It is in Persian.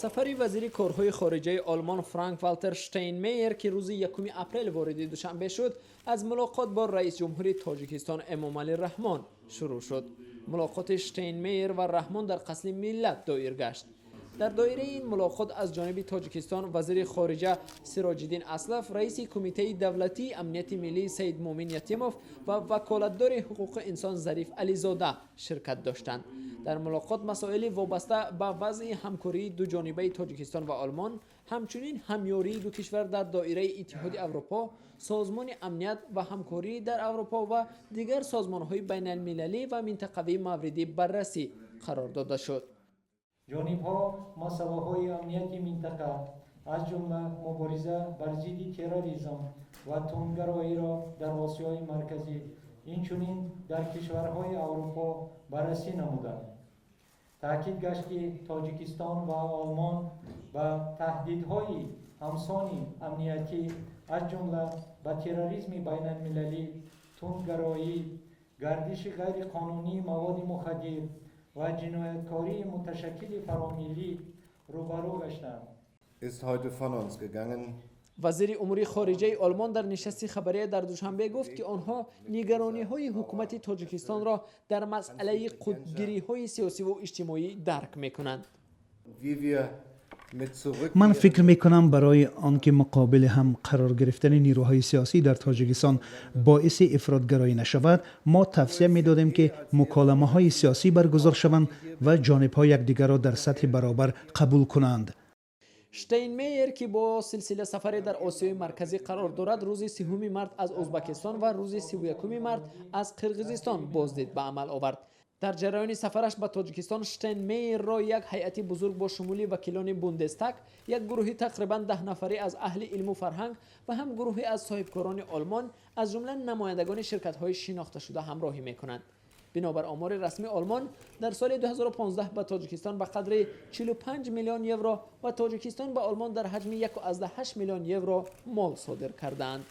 سفری وزیر کارهای خارجه آلمان فرانک والتر شتاینمایر که روز 1 اپریل وارد دوشنبه شد، از ملاقات با رئیس جمهوری تاجیکستان امامعلی رحمان شروع شد. ملاقات شتاینمایر و رحمان در قصر ملت دایر گشت. در دایره این ملاقات از جانب تاجیکستان وزیر خارجه سراج الدین اسلف، رئیس کمیته دولتی امنیت ملی سید مومن یتیموف و وکالتدار حقوق انسان ظریف علیزاده شرکت داشتند. در ملاقات مسائل وابسته به وضع همکاری دو جانبه تاجیکستان و آلمان، همچنین همیاری دو کشور در دایره اتحاد اروپا، سازمان امنیت و همکاری در اروپا و دیگر سازمان‌های بین المللی و منطقوی مورد بررسی قرار داده شد. جانب‌ها مسائل امنیتی منطقه از جمله مبارزه بر ضد تروریسم و تندگرایی را در آسیای مرکزی اینچنین در کشورهای اروپا بررسی نمودند. تاکید گشت که تاجیکستان و آلمان با تهدیدهای همسانی امنیتی از جمله به تروریسم بین المللی، تندگرایی، گردش غیر قانونی مواد مخدر و جنایتکاری متشکل فراملی روبرو گشتند. ist heute von uns gegangen. وزیر امور خارجه آلمان در نشست خبری در دوشنبه گفت که آنها نگرانی‌های حکومت تاجیکستان را در مسئله خودگیری‌های سیاسی و اجتماعی درک می‌کنند. من فکر می‌کنم برای آنکه مقابل هم قرار گرفتن نیروهای سیاسی در تاجیکستان باعث افراطگرایی نشود، ما توصیه می‌دادیم که مکالمه‌های سیاسی برگزار شوند و جانب‌ها یکدیگر را در سطح برابر قبول کنند. شتاینمایر که با سلسله سفر در آسیای مرکزی قرار دارد، روز 3 مارس از ازبکستان و روز 31 مارس از قرقیزستان بازدید به عمل آورد. در جریان سفرش به تاجیکستان، شتاینمایر را یک هیئت بزرگ با شمول وکیلان بوندستاگ، یک گروه تقریبا 10 نفری از اهل علم و فرهنگ و هم گروهی از صاحبکاران آلمان از جمله نمایندگان شرکت‌های شناخته شده همراهی می‌کنند. بنابر آمار رسمی آلمان، در سال 2015 به تاجیکستان به قدر 45 میلیون یورو و تاجیکستان به آلمان در حجم 1.8 میلیون یورو مال صادر کردند.